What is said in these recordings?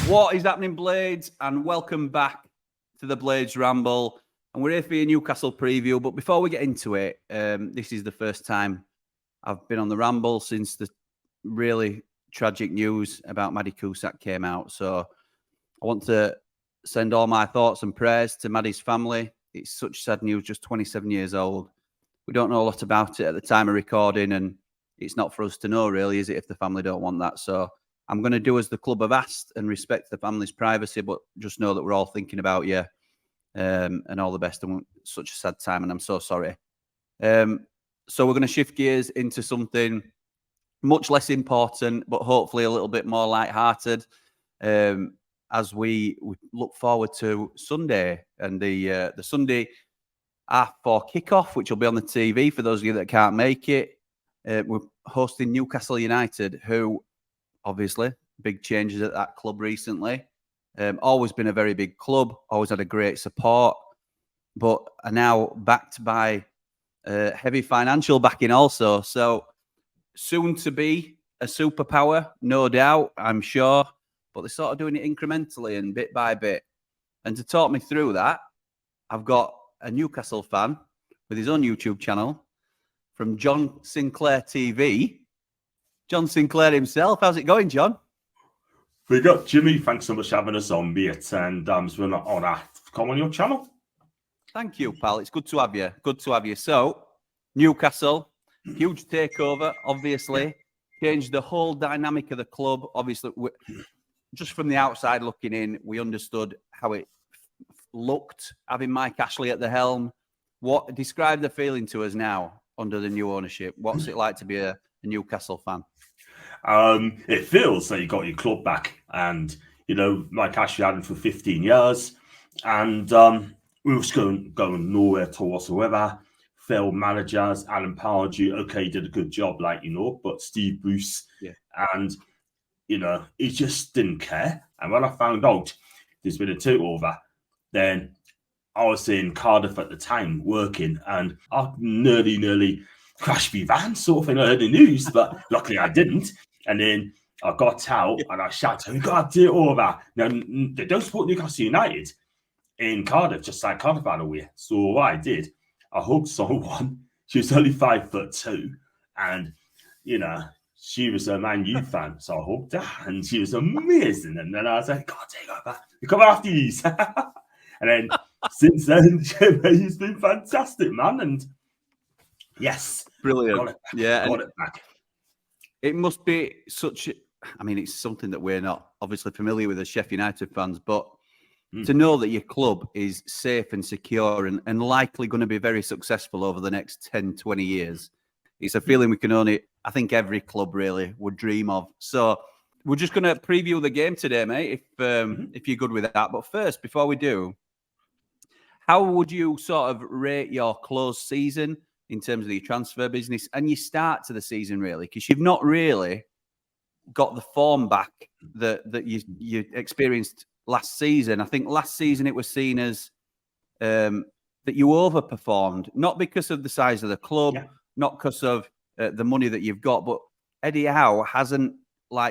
What is happening, Blades? And welcome back to the Blades Ramble. And we're here for your Newcastle preview. But before we get into it, this is the first time I've been on the Ramble since the really tragic news about Maddie Cusack came out. So I want to send all my thoughts and prayers to Maddie's family. It's such sad news, just 27 years old. We don't know a lot about it at the time of recording, and it's not for us to know, really, is it, if the family don't want that? So I'm going to do as the club have asked and respect the family's privacy, but just know that we're all thinking about you and all the best. And such a sad time, and I'm so sorry. So we're going to shift gears into something much less important, but hopefully a little bit more lighthearted as we look forward to Sunday and the Sunday R4 kickoff, which will be on the TV for those of you that can't make it. We're hosting Newcastle United, who obviously big changes at that club recently. Always been a very big club, always had a great support, but are now backed by heavy financial backing also. So soon to be a superpower, no doubt, I'm sure, but they're sort of doing it incrementally and bit by bit. And to talk me through that, I've got a Newcastle fan with his own YouTube channel from John Sinclair TV. John Sinclair himself. How's it going, John? We got Jimmy. Thanks so much for having us on, mate. And it's been an honour to come on your channel. Thank you, pal. It's good to have you. Good to have you. So, Newcastle, huge takeover, obviously. Changed the whole dynamic of the club. Obviously, just from the outside looking in, we understood how it looked, having Mike Ashley at the helm. Describe the feeling to us now under the new ownership. What's it like to be a Newcastle fan? It feels like you got your club back, and Mike Ashley had him for 15 years, and we were going nowhere to whatsoever. Failed managers, Alan Pardew, okay, did a good job, but Steve Bruce, and he just didn't care. And when I found out there's been a takeover, then I was in Cardiff at the time working, and I nearly crashed my van, sort of thing. I heard the news, but luckily I didn't. And then I got out and I shouted, "We got to do it over." Now, they don't support Newcastle United in Cardiff, just like Cardiff, by the way. So what I did, I hugged someone. She was only 5'2", and she was a Man U fan, so I hugged her, and she was amazing. And then I was like, "God, take over, we're coming after you." And then since then, he's been fantastic, man. And yes, brilliant. Got it back. It must be it's something that we're not obviously familiar with as Sheffield United fans, but to know that your club is safe and secure and likely going to be very successful over the next 10, 20 years, it's a feeling we can only, I think every club really would dream of. So we're just going to preview the game today, mate, if you're good with that. But first, before we do, how would you sort of rate your close season in terms of your transfer business and your start to the season, really? Because you've not really got the form back that you experienced last season. I think last season it was seen as that you overperformed, not because of the size of the club, not because of the money that you've got, but Eddie Howe hasn't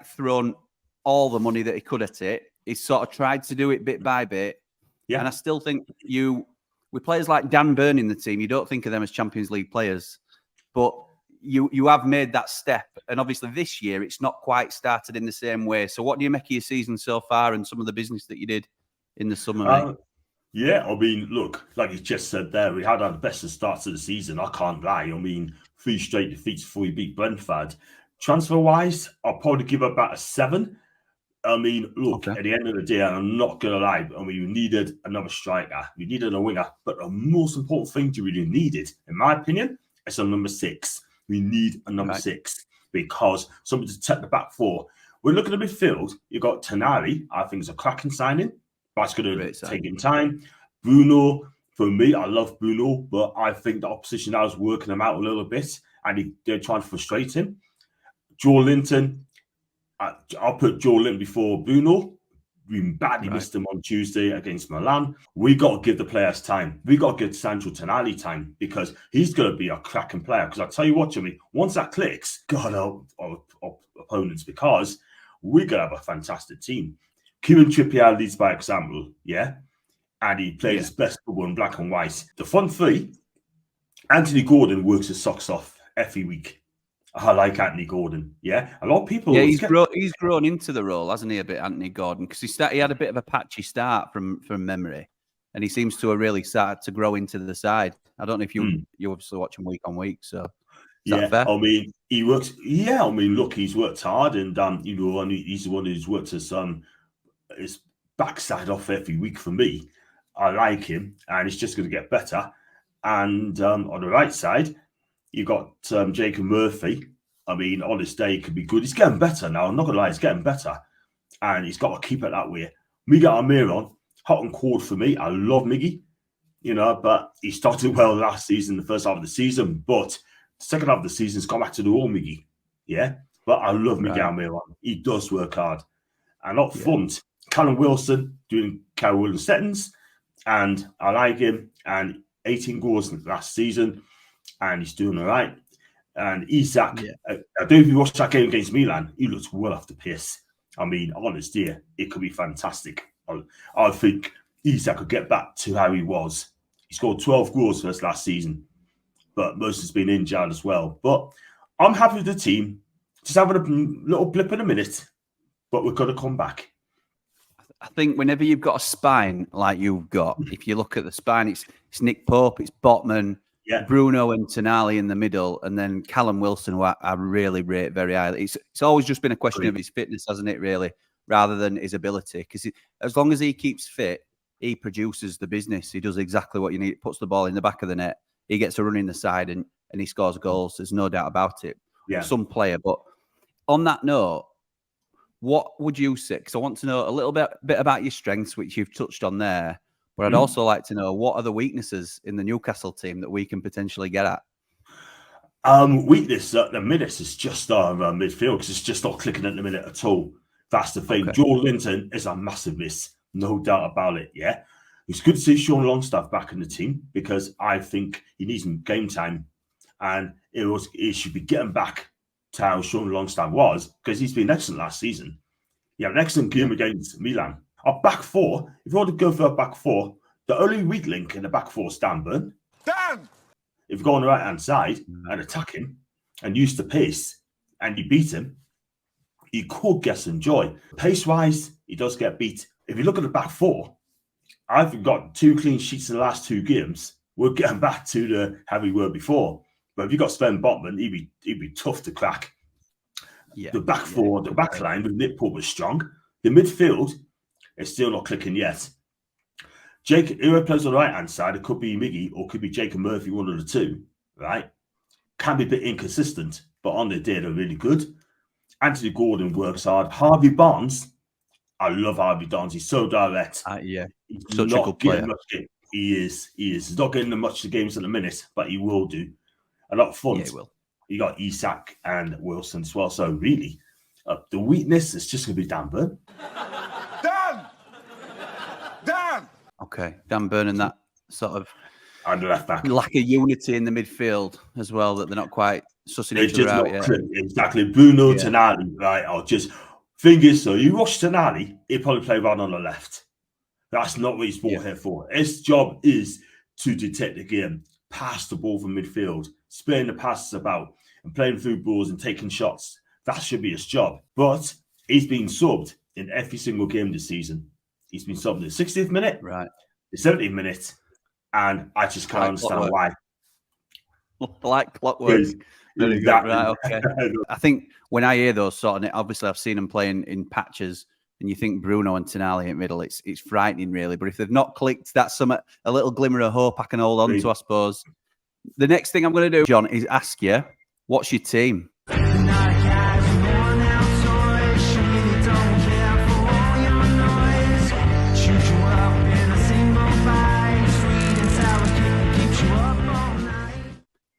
thrown all the money that he could at it. He's sort of tried to do it bit by bit. Yeah. And I still think with players like Dan Burn in the team, you don't think of them as Champions League players, but you have made that step. And obviously this year, it's not quite started in the same way. So what do you make of your season so far and some of the business that you did in the summer, mate? Yeah, I mean, look, like you just said there, we had our best of starts of the season. I can't lie. I mean, 3 straight defeats before we beat Brentford. Transfer-wise, I'll probably give about a 7. I mean, look, At the end of the day, and I'm not going to lie, we needed another striker. We needed a winger. But the most important thing we really needed, in my opinion, is a number 6. We need a number 6 because somebody to take the back 4. We're looking at the midfield. You've got Tonali, I think is a cracking signing. That's going to take in time. Bruno, for me, I love Bruno, but I think the opposition now is working him out a little bit and they're trying to frustrate him. Joe Linton, I'll put Joe Linton before Bruno. We badly missed him on Tuesday against Milan. We got to give the players time. We got to give Sandro Tonali time because he's going to be a cracking player. Because I tell you what, Jimmy, once that clicks, God help our opponents because we're going to have a fantastic team. Kieran Trippier leads by example, yeah? And he played his best football in black and white. The front three, Anthony Gordon works his socks off every week. I like Anthony Gordon, yeah? A lot of people... Yeah, he's grown into the role, hasn't he, a bit, Anthony Gordon? Because he had a bit of a patchy start from memory, and he seems to have really started to grow into the side. I don't know if you obviously watch him week on week, so... Is that fair? I mean, he works... Yeah, I mean, look, he's worked hard, and, you know, and he's the one who's worked his backside off every week for me. I like him, and it's just going to get better. And on the right side, you got Jacob Murphy. I mean, on his day, he could be good. He's getting better now. I'm not going to lie, he's getting better. And he's got to keep it that way. Miguel Almiron, hot and cold for me. I love Miggy, you know, but he started well last season, the first half of the season. But the second half of the season, has gone back to the old Miggy. Yeah? But I love Miguel Almiron. He does work hard. And up front, Callum Wilson doing Callum Wilson settings. And I like him. And 18 goals last season. And he's doing all right. And Isak, I don't know if you watched that game against Milan. He looks well off the pace. I mean, honest here, it could be fantastic. I think Isak could get back to how he was. He scored 12 goals for us last season, but most has been injured as well. But I'm happy with the team. Just having a little blip in a minute, but we're going to come back. I think whenever you've got a spine like you've got, if you look at the spine, it's Nick Pope, it's Botman, Bruno and Tonali in the middle, and then Callum Wilson, who I really rate very highly. It's always just been a question of his fitness, hasn't it, really, rather than his ability? Because as long as he keeps fit, he produces the business. He does exactly what you need. Puts the ball in the back of the net. He gets a run in the side, and he scores goals. There's no doubt about it. Yeah. Some player. But on that note, what would you say? Because I want to know a little bit about your strengths, which you've touched on there. But I'd also like to know, what are the weaknesses in the Newcastle team that we can potentially get at? Weakness at the minute is just our midfield, because it's just not clicking at the minute at all. That's the thing. Okay. Joel Linton is a massive miss, no doubt about it. Yeah, it's good to see Sean Longstaff back in the team, because I think he needs some game time, and it should be getting back to how Sean Longstaff was, because he's been excellent last season. He had an excellent game against Milan. Our back four, if you want to go for a back four, the only weak link in the back four is Dan Burn. Dan! If you go on the right-hand side and attack him and use the pace and you beat him, you could get some joy. Pace-wise, he does get beat. If you look at the back four, I've got 2 clean sheets in the last 2 games. We're getting back to how we were before. But if you got Sven Botman, he'd be tough to crack. Yeah, the back four, the back line with Nick Pope was strong. The midfield, it's still not clicking yet. Whoever plays on the right-hand side, it could be Miggy or it could be Jacob Murphy, one of the two, right? Can be a bit inconsistent, but on the day, they're really good. Anthony Gordon works hard. Harvey Barnes, I love Harvey Barnes. He's so direct. He's such a good player. He is. He's not getting much the games at the minute, but he will do. And up front, you got Isak and Wilson as well. So really, the weakness is just going to be Dan Burn. Dan! Okay, Dan Burn and that sort of and the left back. Lack of unity in the midfield as well, that they're not quite sussing each other out yet. Exactly. Bruno Tonali, right? Or just thing is, so you watch Tonali, he'll probably play right on the left. That's not what he's brought here for. His job is to detect the game, pass the ball from midfield, spraying the passes about, and playing through balls and taking shots. That should be his job. But he's been subbed in every single game this season. He's been subbed in the 60th minute, right, the 70th minute, and I just can't understand why. Like clockwork. Very good. Right, okay. I think when I hear those sort of, obviously I've seen them playing in patches, and you think Bruno and Tonali in middle, it's frightening really. But if they've not clicked, that's a little glimmer of hope I can hold on to, I suppose. The next thing I'm going to do, John, is ask you, what's your team?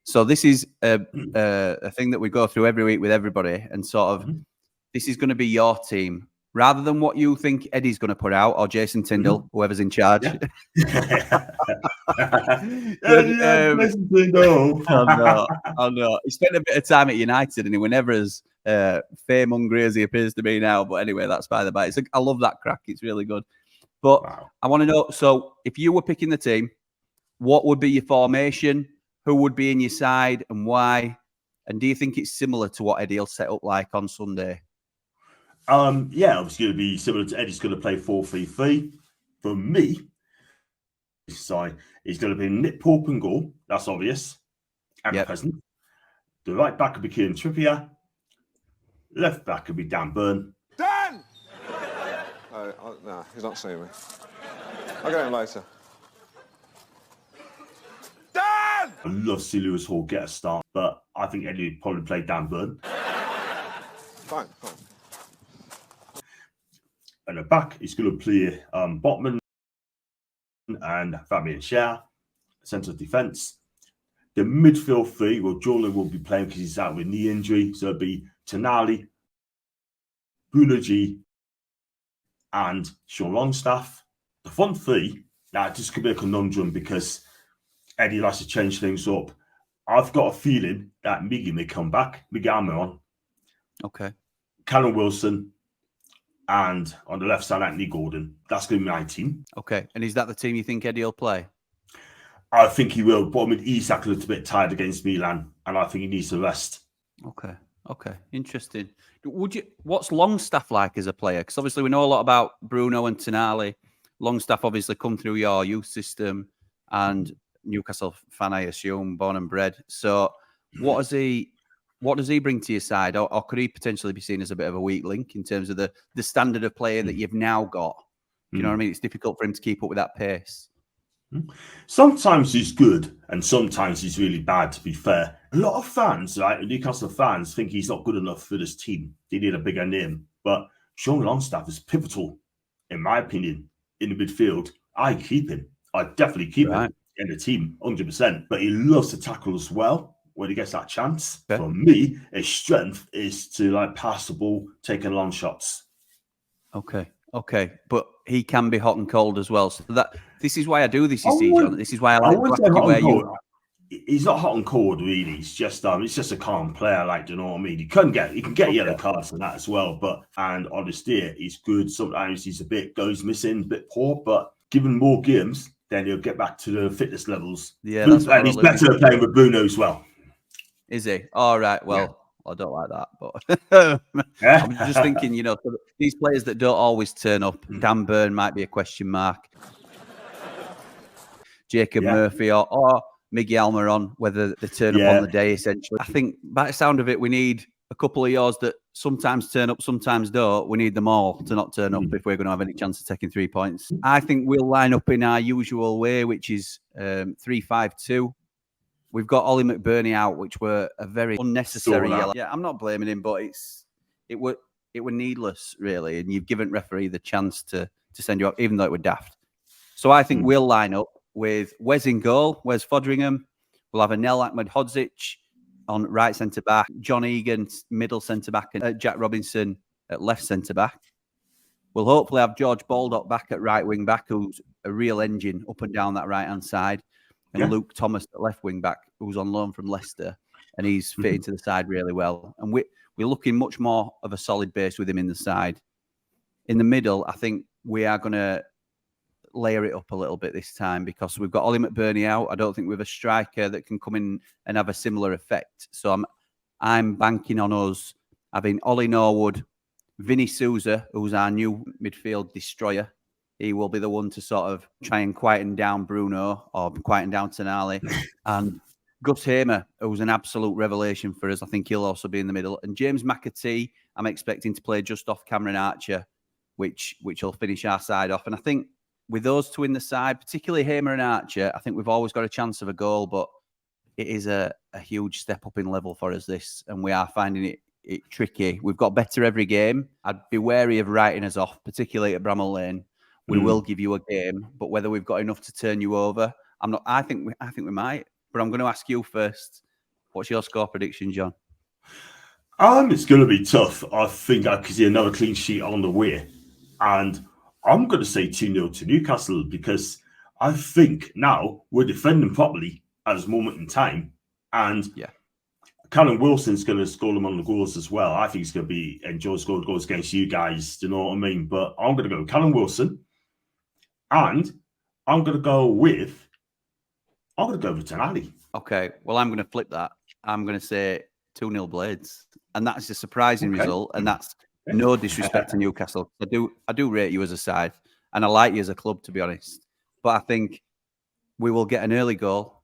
So this is a thing that we go through every week with everybody, and sort of this is going to be your team rather than what you think Eddie's going to put out or Jason Tyndall, whoever's in charge. Yeah. I know. He spent a bit of time at United and he was never as fame hungry as he appears to be now. But anyway, that's by the by. I love that crack. It's really good. But Wow. I want to know, so if you were picking the team, what would be your formation? Who would be in your side and why? And do you think it's similar to what Eddie will set up like on Sunday? Yeah, obviously going to be similar to Eddie's going to play 4-3-3. For me, side is going to be Nick Pope and goal. That's obvious. And present. The right back could be Kieran Trippier. Left back could be Dan Burn. Dan! No, he's not seeing me. I'll get him later. Dan! I love to see Lewis Hall get a start, but I think Eddie would probably play Dan Burn. Fine. And the back, he's going to play Botman and Fabian Schär, centre of defence. The midfield three, well, Jordan will be playing because he's out with knee injury. So it'll be Tonali, Bunaji, and Sean Longstaff. The front three, now this could be a conundrum because Eddie likes to change things up. I've got a feeling that Miggy may come back. Miggy Almiron. Okay. Callum Wilson. And on the left side, Anthony Gordon. That's going to be my team. Okay. And is that the team you think Eddie will play? I think he will. But I mean, Isak looked a bit tired against Milan, and I think he needs to rest. Okay. Interesting. What's Longstaff like as a player? Because obviously we know a lot about Bruno and Tonali. Longstaff obviously come through your youth system and Newcastle fan, I assume, born and bred. So what does he bring to your side? Or could he potentially be seen as a bit of a weak link in terms of the standard of player that you've now got? Do you know what I mean? It's difficult for him to keep up with that pace. Sometimes he's good and sometimes he's really bad, to be fair. A lot of fans, like Newcastle fans, think he's not good enough for this team. They need a bigger name. But Sean Longstaff is pivotal, in my opinion, in the midfield. I keep him. I definitely keep him in the team, 100%. But he loves to tackle as well when he gets that chance. Okay. For me, his strength is to pass the ball, taking long shots. Okay. But he can be hot and cold as well. So this is why I do this, you see, John. This is why I like to where you. He's not hot and cold, really. He's just a calm player, do you know what I mean? He can get yellow cards and that as well. And on the steer, he's good. Sometimes he's goes missing, a bit poor, but given more games, then he'll get back to the fitness levels. Yeah, that's and he's better at playing with Bruno as well. Is he? All right. Well, I don't like that, but I'm just thinking, these players that don't always turn up, Dan Burn might be a question mark. Jacob Murphy or Miguel Almiron, whether they turn up on the day, essentially. I think by the sound of it, we need a couple of yours that sometimes turn up, sometimes don't. We need them all to not turn up if we're going to have any chance of taking 3 points. I think we'll line up in our usual way, which is 3-5-2. We've got Ollie McBurney out, which were a very unnecessary yellow. Yeah, I'm not blaming him, but it were needless, really. And you've given referee the chance to send you off, even though it were daft. So I think we'll line up with Wes in goal, Wes Fodringham. We'll have Anel Ahmedhodzic on right centre-back, John Egan, middle centre-back, and Jack Robinson at left centre-back. We'll hopefully have George Baldock back at right wing-back, who's a real engine up and down that right-hand side. And Luke Thomas at left wing back, who's on loan from Leicester, and he's fitting to the side really well. And we're looking much more of a solid base with him in the side. In the middle, I think we are going to layer it up a little bit this time because we've got Ollie McBurney out. I don't think we have a striker that can come in and have a similar effect. So I'm banking on us having Ollie Norwood, Vinny Souza, who's our new midfield destroyer. He will be the one to sort of try and quieten down Bruno or quieten down Tonali. And Gus Hamer, who's an absolute revelation for us. I think he'll also be in the middle. And James McAtee, I'm expecting to play just off Cameron Archer, which will finish our side off. And I think with those two in the side, particularly Hamer and Archer, I think we've always got a chance of a goal, but it is a huge step up in level for us, this. And we are finding it tricky. We've got better every game. I'd be wary of writing us off, particularly at Bramall Lane. We will give you a game, but whether we've got enough to turn you over, I'm not. I think we might. But I'm going to ask you first. What's your score prediction, John? It's going to be tough. I think I could see another clean sheet on the way, and I'm going to say 2-0 to Newcastle because I think now we're defending properly at this moment in time, and Callum Wilson's going to score them on the goals as well. I think he's going to enjoy scoring goals against you guys. Do you know what I mean? But I'm going to go with Callum Wilson, and I'm going to go with Tonali. Okay, well, I'm going to flip that. I'm going to say 2-0 Blades, and that's a surprising result, and that's no disrespect to Newcastle. I do rate you as a side, and I like you as a club, to be honest. But I think we will get an early goal,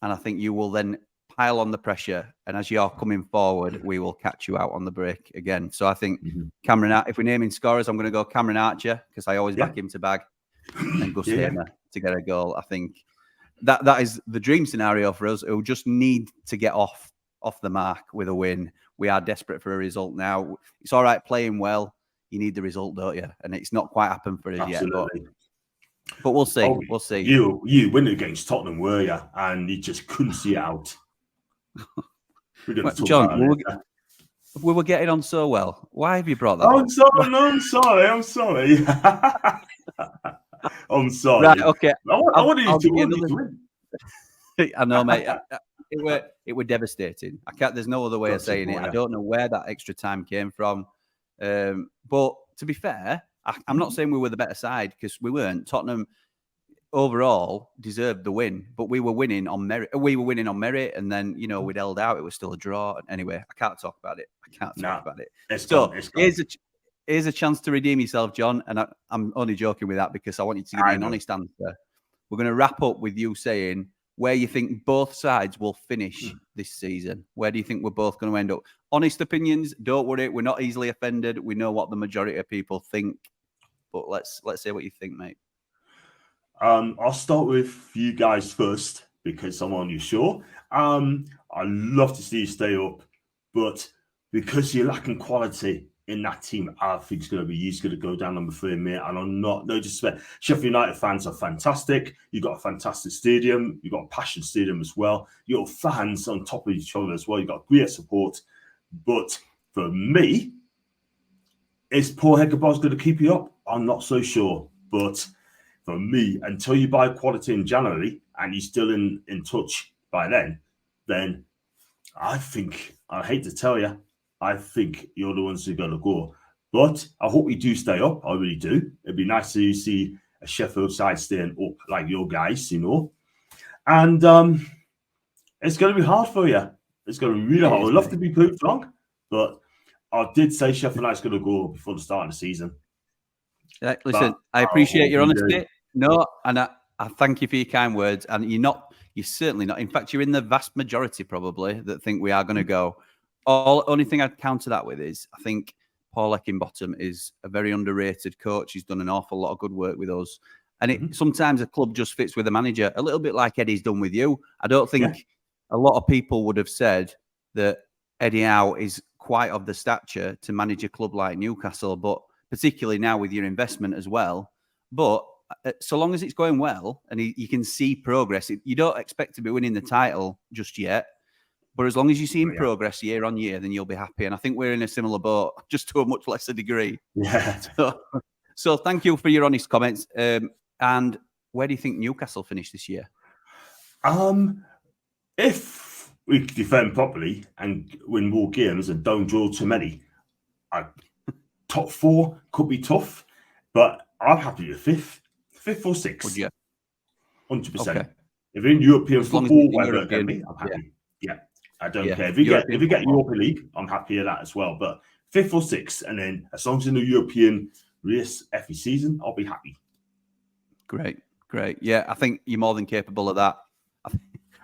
and I think you will then pile on the pressure, and as you're coming forward, we will catch you out on the break again. So I think Cameron, if we're naming scorers, I'm going to go Cameron Archer, because I always back him to bag, and Gus Hamer to get a goal. I think that is the dream scenario for us. It will just need to get off the mark with a win. We are desperate for a result now. It's all right playing well. You need the result, don't you? And it's not quite happened for us yet. But we'll see. We'll see. You win against Tottenham, were you? And you just couldn't see it out. John, we were getting on so well. Why have you brought that up? I'm sorry. I'm sorry. Right, okay. I wanted you to win. I know, mate. It were devastating. There's no other way of saying it. I don't know where that extra time came from. But to be fair, I'm not saying we were the better side, because we weren't. Tottenham overall deserved the win, but we were winning on merit. And then, we'd held out. It was still a draw. Anyway, I can't talk about it. Here's a chance to redeem yourself, John. And I'm only joking with that because I want you to give me an honest answer. We're going to wrap up with you saying where you think both sides will finish this season. Where do you think we're both going to end up? Honest opinions. Don't worry. We're not easily offended. We know what the majority of people think. But let's say what you think, mate. I'll start with you guys first because I'm on your show. I'd love to see you stay up, but because you're lacking quality in that team, I think it's going to be you going to go down number 3, mate. And I'm no disrespect. Sheffield United fans are fantastic. You've got a fantastic stadium. You've got a passionate stadium as well. Your fans on top of each other as well. You've got great support. But for me, is Paul Heckerboss going to keep you up? I'm not so sure. But for me, until you buy quality in January and you're still in touch by then I think, I hate to tell you, I think you're the ones who are going to go. But I hope you do stay up. I really do. It'd be nice to see a Sheffield side staying up like your guys, And it's going to be hard for you. It's going to be really hard. I'd love to be proved wrong, but I did say Sheffield United's going to go before the start of the season. Listen, I appreciate your honesty. No, and I thank you for your kind words. And you're certainly not. In fact, you're in the vast majority probably that think we are going to go. Only thing I'd counter that with is I think Paul Heckingbottom is a very underrated coach. He's done an awful lot of good work with us. And sometimes a club just fits with a manager, a little bit like Eddie's done with you. I don't think a lot of people would have said that Eddie Howe is quite of the stature to manage a club like Newcastle, but particularly now with your investment as well. But so long as it's going well and you can see progress, you don't expect to be winning the title just yet. But as long as you see progress year on year, then you'll be happy. And I think we're in a similar boat, just to a much lesser degree. Yeah. So thank you for your honest comments. And where do you think Newcastle finish this year? If we defend properly and win more games and don't draw too many, top 4 could be tough. But I'm happy with 5th or 6th. Would you? 100%. Okay. If you're in European football, whatever it can be, I'm happy. Yeah. I don't care. If you get Europa League, I'm happy with that as well. But 5th or 6th, and then as long as in the European race every season, I'll be happy. Great. Yeah, I think you're more than capable of that.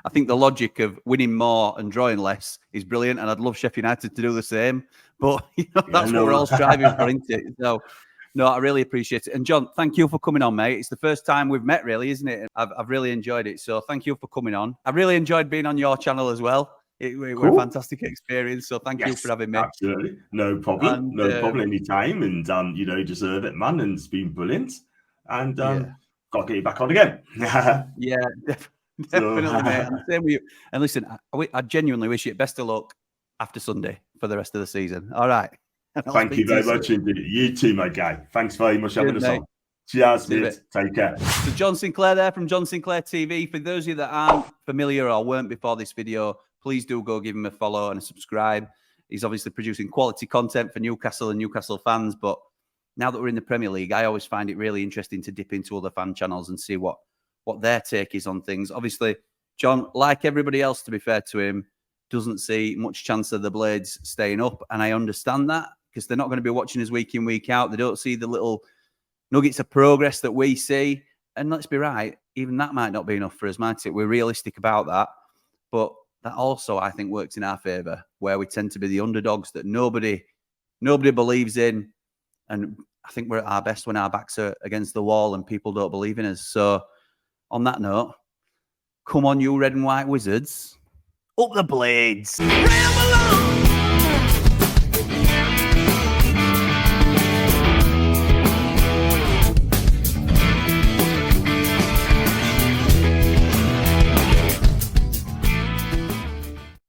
I think the logic of winning more and drawing less is brilliant, and I'd love Sheffield United to do the same. But that's what we're all striving for, isn't it? So, no, I really appreciate it. And John, thank you for coming on, mate. It's the first time we've met, really, isn't it? I've really enjoyed it. So thank you for coming on. I really enjoyed being on your channel as well. It was a fantastic experience. So thank you for having me. Absolutely. No problem. No problem anytime. And, you deserve it, man. And it's been brilliant. And got to get you back on again. Yeah, definitely, mate. And same with you. And listen, I genuinely wish you best of luck after Sunday for the rest of the season. All right. Thank you very much indeed. You too, my guy. Thanks very much for having us on. Cheers, mate. Take care. So John Sinclair there from John Sinclair TV. For those of you that aren't familiar or weren't before this video, please do go give him a follow and a subscribe. He's obviously producing quality content for Newcastle and Newcastle fans. But now that we're in the Premier League, I always find it really interesting to dip into other fan channels and see what their take is on things. Obviously, John, like everybody else, to be fair to him, doesn't see much chance of the Blades staying up. And I understand that because they're not going to be watching us week in, week out. They don't see the little nuggets of progress that we see. And let's be right, even that might not be enough for us, might it? We're realistic about that. But that also, I think, works in our favour, where we tend to be the underdogs that nobody believes in. And I think we're at our best when our backs are against the wall and people don't believe in us. So on that note, come on, you red and white wizards. Up the Blades. Ramble on.